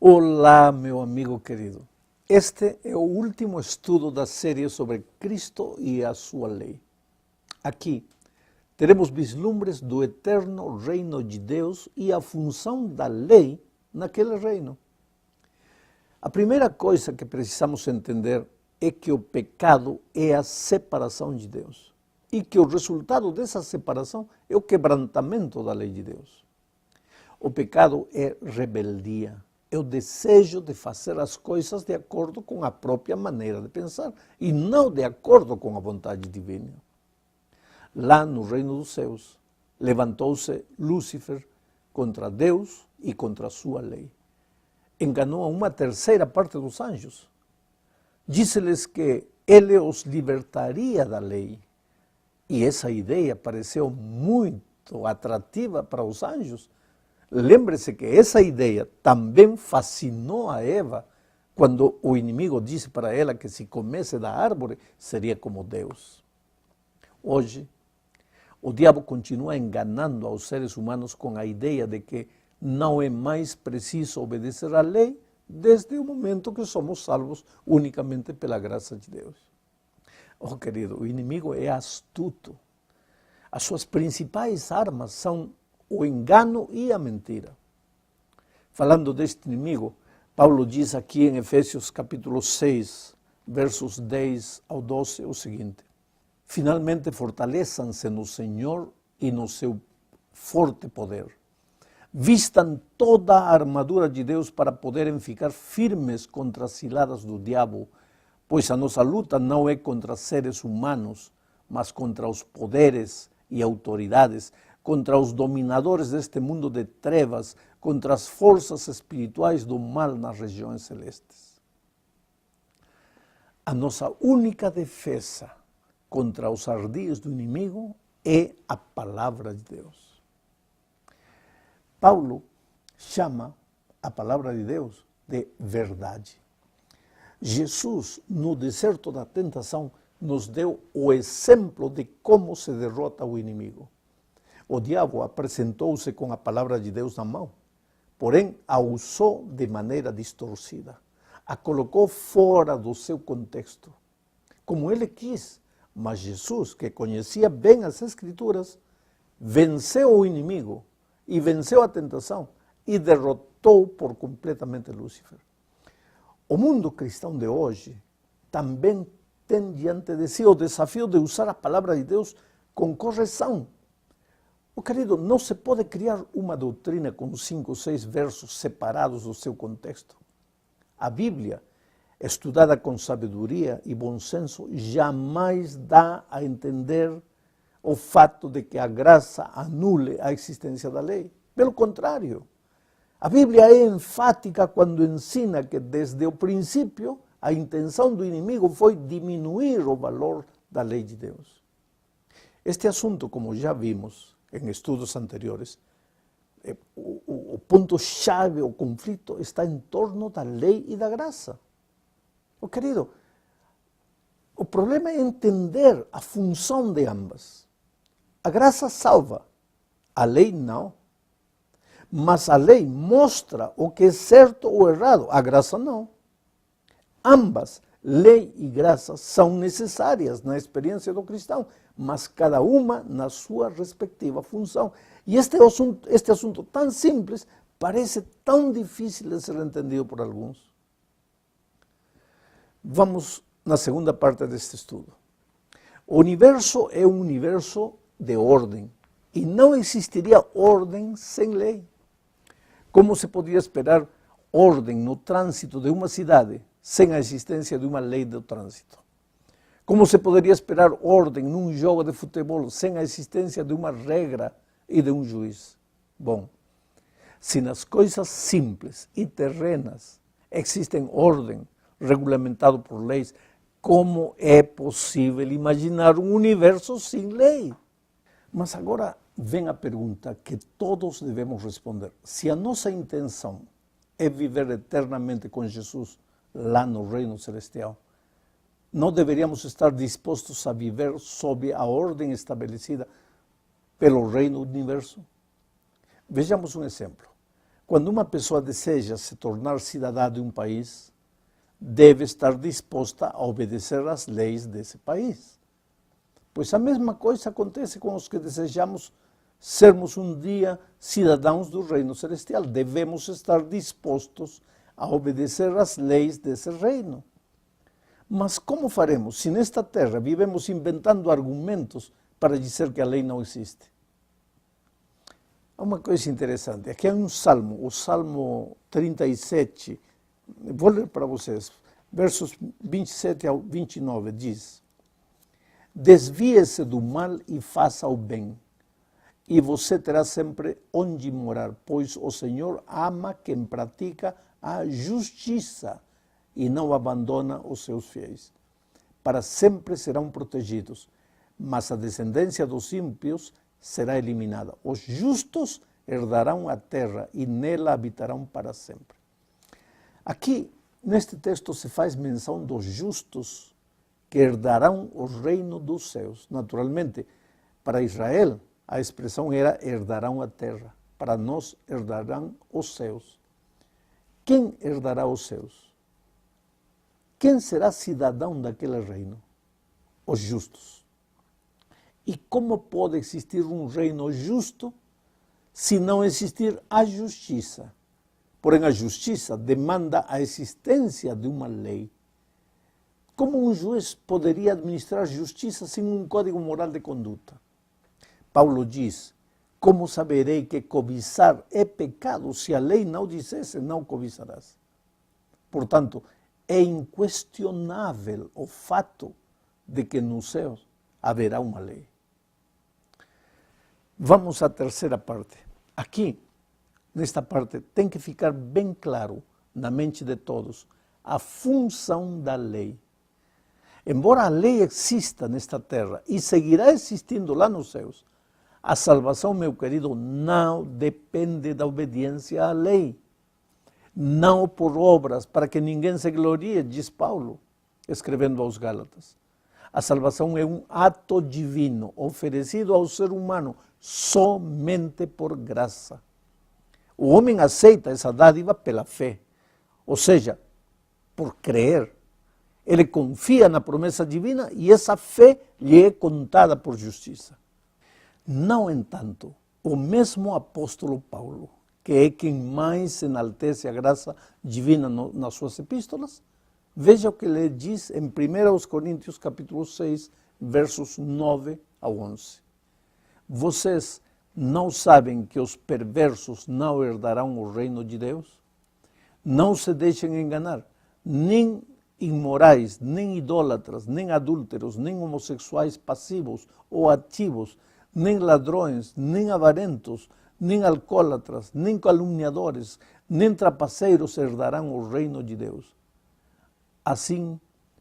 Olá, meu amigo querido. Este é o último estudo da série sobre Cristo e a sua lei. Aqui teremos vislumbres do eterno reino de Deus e a função da lei naquele reino. A primeira coisa que precisamos entender é que o pecado é a separação de Deus e que o resultado dessa separação é o quebrantamento da lei de Deus. O pecado é rebeldia. É o desejo de fazer as coisas de acordo com a própria maneira de pensar e não de acordo com a vontade divina. Lá no reino dos céus, levantou-se Lúcifer contra Deus e contra a sua lei. Enganou a uma terceira parte dos anjos. Disse-lhes que ele os libertaria da lei. E essa ideia pareceu muito atrativa para os anjos. Lembre-se que essa ideia também fascinou a Eva quando o inimigo disse para ela que se comesse da árvore seria como Deus. Hoje, o diabo continua enganando aos seres humanos com a ideia de que não é mais preciso obedecer à lei desde o momento que somos salvos unicamente pela graça de Deus. Oh, querido, o inimigo é astuto. As suas principais armas são o engano e a mentira. Falando deste inimigo, Paulo diz aqui em Efésios capítulo 6, versos 10 ao 12, o seguinte: finalmente fortaleçam-se no Senhor e no seu forte poder. Vistam toda a armadura de Deus para poderem ficar firmes contra as ciladas do diabo, pois a nossa luta não é contra seres humanos, mas contra os poderes e autoridades, contra os dominadores deste mundo de trevas, contra as forças espirituais do mal nas regiões celestes. A nossa única defesa contra os ardis do inimigo é a palavra de Deus. Paulo chama a palavra de Deus de verdade. Jesus, no deserto da tentação, nos deu o exemplo de como se derrota o inimigo. O diabo apresentou-se com a palavra de Deus na mão, porém a usou de maneira distorcida, a colocou fora do seu contexto, como ele quis. Mas Jesus, que conhecia bem as Escrituras, venceu o inimigo e venceu a tentação e derrotou por completamente Lúcifer. O mundo cristão de hoje também tem diante de si o desafio de usar a palavra de Deus com correção. Oh, querido, não se pode criar uma doutrina com 5 ou 6 versos separados do seu contexto. A Bíblia, estudada com sabedoria e bom senso, jamais dá a entender o fato de que a graça anule a existência da lei. Pelo contrário, a Bíblia é enfática quando ensina que desde o princípio a intenção do inimigo foi diminuir o valor da lei de Deus. Este assunto, como já vimos em estudos anteriores, o ponto-chave, o conflito está em torno da lei e da graça. Oh, querido, o problema é entender a função de ambas. A graça salva, a lei não. Mas a lei mostra o que é certo ou errado, a graça não. Ambas, lei e graça, são necessárias na experiência do cristão, mas cada uma na sua respectiva função. E este assunto tão simples parece tão difícil de ser entendido por alguns. Vamos na segunda parte deste estudo. O universo é um universo de ordem e não existiria ordem sem lei. Como se podia esperar ordem no trânsito de uma cidade sem a existência de uma lei do trânsito? Como se poderia esperar ordem num jogo de futebol sem a existência de uma regra e de um juiz? Bom, se nas coisas simples e terrenas existem ordem regulamentado por leis, como é possível imaginar um universo sem lei? Mas agora vem a pergunta que todos devemos responder. Se a nossa intenção é viver eternamente com Jesus lá no reino celestial, não deveríamos estar dispostos a viver sob a ordem estabelecida pelo reino do universo? Vejamos um exemplo. Quando uma pessoa deseja se tornar cidadã de um país, deve estar disposta a obedecer às leis desse país. Pois a mesma coisa acontece com os que desejamos sermos um dia cidadãos do reino celestial. Devemos estar dispostos a obedecer às leis desse reino. Mas como faremos se nesta terra vivemos inventando argumentos para dizer que a lei não existe? Há uma coisa interessante. Aqui há um salmo, o Salmo 37. Vou ler para vocês. Versos 27 ao 29 diz: desvie-se do mal e faça o bem, e você terá sempre onde morar, pois o Senhor ama quem pratica a justiça e não abandona os seus fiéis. Para sempre serão protegidos, mas a descendência dos ímpios será eliminada. Os justos herdarão a terra e nela habitarão para sempre. Aqui, neste texto, se faz menção dos justos que herdarão o reino dos céus. Naturalmente, para Israel, a expressão era herdarão a terra. Para nós, herdarão os céus. Quem herdará os céus? Quem será cidadão daquele reino? Os justos. E como pode existir um reino justo se não existir a justiça? Porém, a justiça demanda a existência de uma lei. Como um juiz poderia administrar justiça sem um código moral de conduta? Paulo diz: como saberei que cobiçar é pecado se a lei não dissesse não cobiçarás? Portanto, é inquestionável o fato de que nos céus haverá uma lei. Vamos à terceira parte. Aqui, nesta parte, tem que ficar bem claro na mente de todos a função da lei. Embora a lei exista nesta terra e seguirá existindo lá nos céus, a salvação, meu querido, não depende da obediência à lei. Não por obras, para que ninguém se glorie, diz Paulo, escrevendo aos Gálatas. A salvação é um ato divino, oferecido ao ser humano somente por graça. O homem aceita essa dádiva pela fé, ou seja, por crer. Ele confia na promessa divina e essa fé lhe é contada por justiça. No entanto, o mesmo apóstolo Paulo, que é quem mais enaltece a graça divina nas suas epístolas, veja o que ele diz em 1 Coríntios capítulo 6, versos 9 a 11. Vocês não sabem que os perversos não herdarão o reino de Deus? Não se deixem enganar, nem imorais, nem idólatras, nem adúlteros, nem homossexuais passivos ou ativos, nem ladrões, nem avarentos, nem alcoólatras, nem caluniadores, nem trapaceiros herdarão o reino de Deus. Assim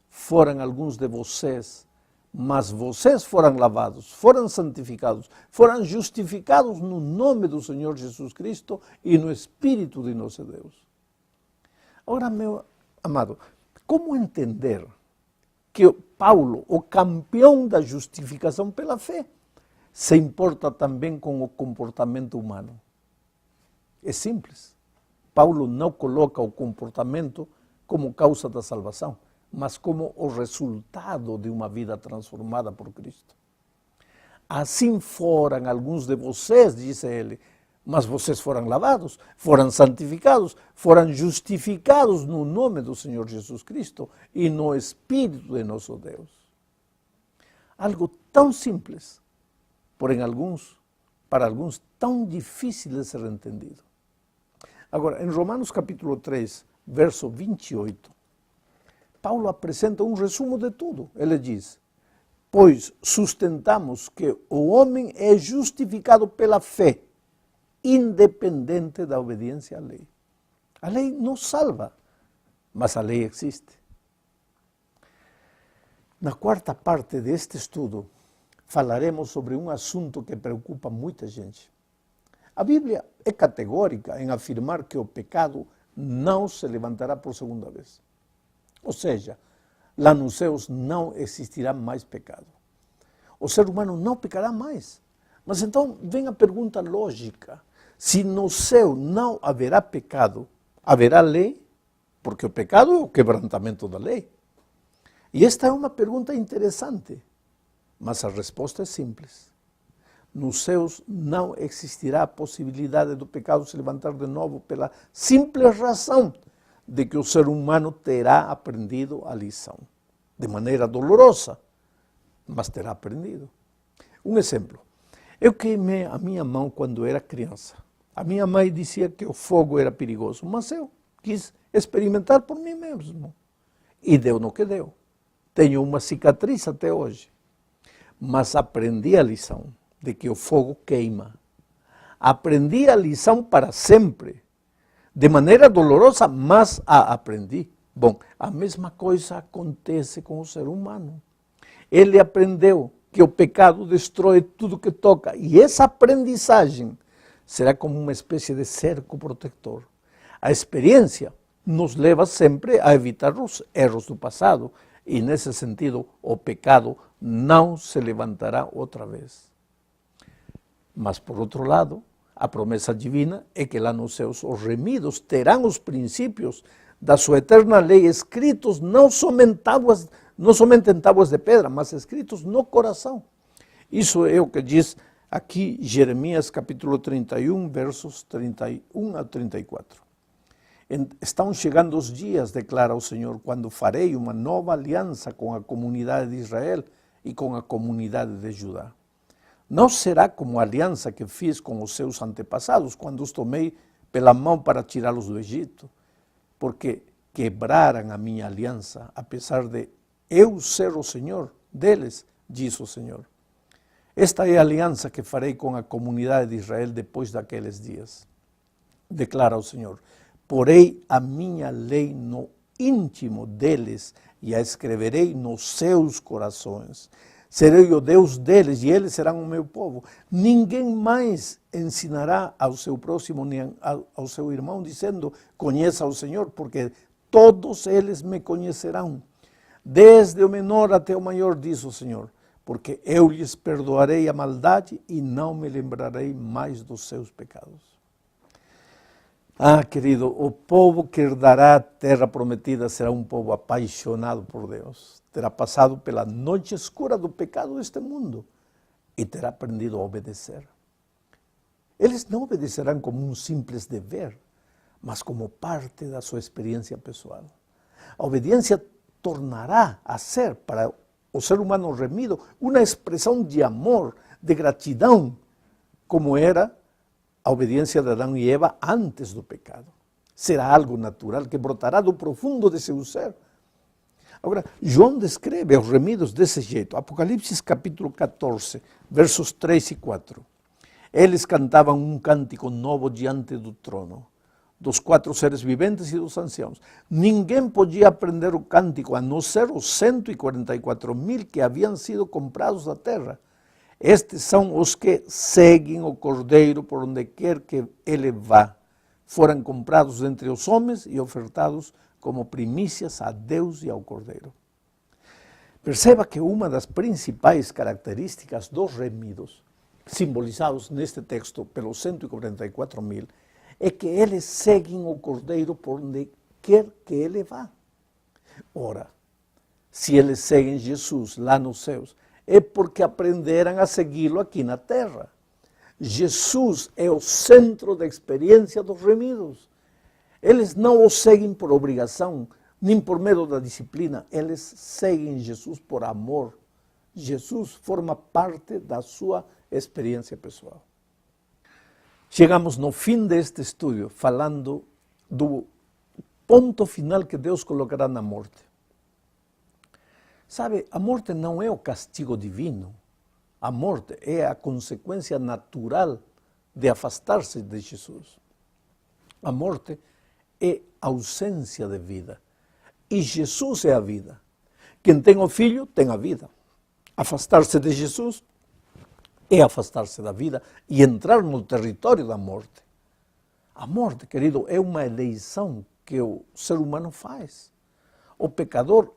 foram alguns de vocês, mas vocês foram lavados, foram santificados, foram justificados no nome do Senhor Jesus Cristo e no Espírito de nosso Deus. Agora, meu amado, como entender que Paulo, o campeão da justificação pela fé, se importa também com o comportamento humano? É simples. Paulo não coloca o comportamento como causa da salvação, mas como o resultado de uma vida transformada por Cristo. Assim foram alguns de vocês, disse ele, mas vocês foram lavados, foram santificados, foram justificados no nome do Senhor Jesus Cristo e no Espírito de nosso Deus. Algo tão simples, porém para alguns tão difícil de ser entendido. Agora, em Romanos capítulo 3, verso 28, Paulo apresenta um resumo de tudo. Ele diz: pois sustentamos que o homem é justificado pela fé, independente da obediência à lei. A lei não salva, mas a lei existe. Na quarta parte deste estudo, falaremos sobre um assunto que preocupa muita gente. A Bíblia é categórica em afirmar que o pecado não se levantará por segunda vez. Ou seja, lá nos céus não existirá mais pecado. O ser humano não pecará mais. Mas então vem a pergunta lógica: Se no céu não haverá pecado, haverá lei? Porque o pecado é o quebrantamento da lei. E esta é uma pergunta interessante, mas a resposta é simples. Nos céus não existirá a possibilidade do pecado se levantar de novo pela simples razão de que o ser humano terá aprendido a lição. De maneira dolorosa, mas terá aprendido. Um exemplo. Eu queimei a minha mão quando era criança. A minha mãe dizia que o fogo era perigoso, mas eu quis experimentar por mim mesmo. E deu no que deu. Tenho uma cicatriz até hoje. Mas aprendi a lição de que o fogo queima. Aprendi a lição para sempre. De maneira dolorosa, mas a aprendi. Bom, a mesma coisa acontece com o ser humano. Ele aprendeu que o pecado destrói tudo que toca. E essa aprendizagem será como uma espécie de cerco protetor. A experiência nos leva sempre a evitar os erros do passado. E nesse sentido, o pecado não se levantará outra vez. Mas, por outro lado, a promessa divina é que lá nos céus os remidos terão os princípios da sua eterna lei escritos não somente em tábuas de pedra, mas escritos no coração. Isso é o que diz aqui Jeremias capítulo 31, versos 31 a 34. Estão chegando os dias, declara o Senhor, quando farei uma nova aliança com a comunidade de Israel e com a comunidade de Judá. Não será como a aliança que fiz com os seus antepassados, quando os tomei pela mão para tirá-los do Egito, porque quebraram a minha aliança, apesar de eu ser o Senhor deles, diz o Senhor. Esta é a aliança que farei com a comunidade de Israel depois daqueles dias, declara o Senhor. Porei a minha lei no íntimo deles e a escreverei nos seus corações. Serei o Deus deles e eles serão o meu povo. Ninguém mais ensinará ao seu próximo nem ao seu irmão, dizendo, conheça o Senhor, porque todos eles me conhecerão. Desde o menor até o maior, diz o Senhor, porque eu lhes perdoarei a maldade e não me lembrarei mais dos seus pecados. Ah, querido, o povo que herdará a terra prometida será um povo apaixonado por Deus. Terá passado pela noite escura do pecado deste mundo e terá aprendido a obedecer. Eles não obedecerão como um simples dever, mas como parte da sua experiência pessoal. A obediência tornará a ser, para o ser humano remido, uma expressão de amor, de gratidão, como era a obediência de Adão e Eva antes do pecado. Será algo natural que brotará do profundo de seu ser. Agora, João descreve os remidos desse jeito. Apocalipse capítulo 14, versos 3 e 4. Eles cantavam um cântico novo diante do trono, dos 4 seres viventes e dos anciãos. Ninguém podia aprender o cântico, a não ser os 144.000 que haviam sido comprados da terra. Estes são os que seguem o Cordeiro por onde quer que ele vá. Foram comprados entre os homens e ofertados como primícias a Deus e ao Cordeiro. Perceba que uma das principais características dos remidos, simbolizados neste texto pelos 144.000, é que eles seguem o Cordeiro por onde quer que ele vá. Ora, se eles seguem Jesus lá nos céus, é porque aprenderam a segui-lo aqui na terra. Jesus é o centro da experiência dos remidos. Eles não o seguem por obrigação, nem por medo da disciplina. Eles seguem Jesus por amor. Jesus forma parte da sua experiência pessoal. Chegamos no fim deste estudo falando do ponto final que Deus colocará na morte. Sabe, a morte não é o castigo divino. A morte é a consequência natural de afastar-se de Jesus. A morte é ausência de vida. E Jesus é a vida. Quem tem o Filho tem a vida. Afastar-se de Jesus é afastar-se da vida e entrar no território da morte. A morte, querido, é uma eleição que o ser humano faz. O pecador,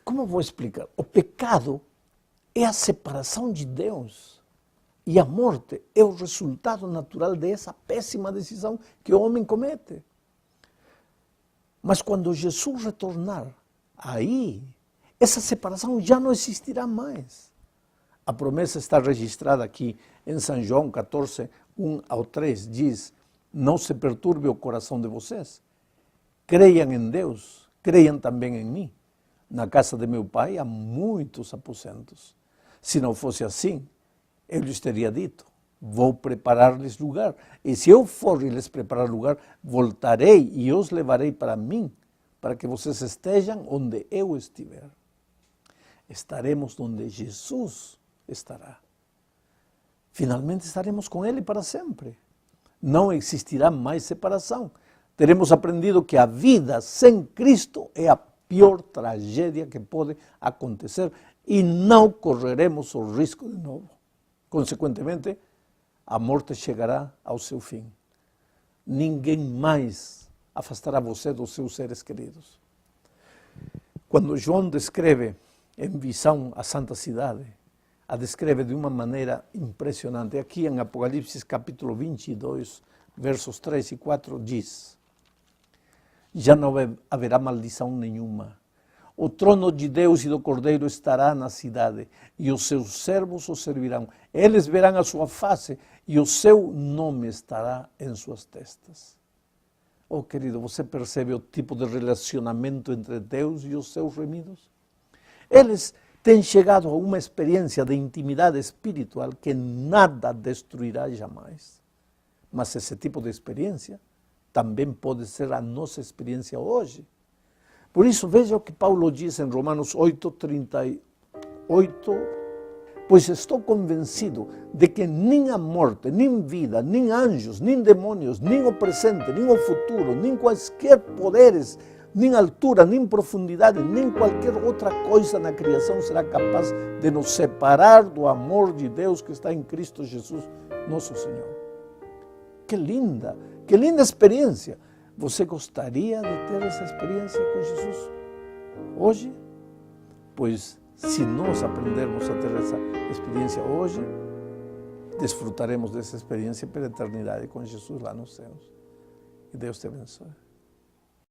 como eu vou explicar? O pecado é a separação de Deus. E a morte é o resultado natural dessa péssima decisão que o homem comete. Mas quando Jesus retornar, aí, essa separação já não existirá mais. A promessa está registrada aqui em São João 14, 1 ao 3, diz: não se perturbe o coração de vocês. Creiam em Deus, creiam também em mim. Na casa de meu pai há muitos aposentos. Se não fosse assim, eu lhes teria dito: vou preparar-lhes lugar. E se eu for e lhes preparar lugar, voltarei e os levarei para mim, para que vocês estejam onde eu estiver. Estaremos onde Jesus estará. Finalmente estaremos com Ele para sempre. Não existirá mais separação. Teremos aprendido que a vida sem Cristo é a pior tragédia que pode acontecer e não correremos o risco de novo. Consequentemente, a morte chegará ao seu fim. Ninguém mais afastará você dos seus seres queridos. Quando João descreve em visão a santa cidade, a descreve de uma maneira impressionante. Aqui em Apocalipse capítulo 22, versos 3 e 4, diz: já não haverá maldição nenhuma. O trono de Deus e do Cordeiro estará na cidade, e os seus servos o servirão. Eles verão a sua face, e o seu nome estará em suas testas. Oh, querido, você percebe o tipo de relacionamento entre Deus e os seus remidos? Eles têm chegado a uma experiência de intimidade espiritual que nada destruirá jamais. Mas esse tipo de experiência também pode ser a nossa experiência hoje. Por isso, veja o que Paulo diz em Romanos 8:38, pois estou convencido de que nem a morte, nem vida, nem anjos, nem demônios, nem o presente, nem o futuro, nem quaisquer poderes, nem altura, nem profundidade, nem qualquer outra coisa na criação será capaz de nos separar do amor de Deus que está em Cristo Jesus, nosso Senhor. Que linda experiência! Você gostaria de ter essa experiência com Jesus hoje? Pois se nós aprendermos a ter essa experiência hoje, desfrutaremos dessa experiência pela eternidade com Jesus lá nos céus. Que Deus te abençoe.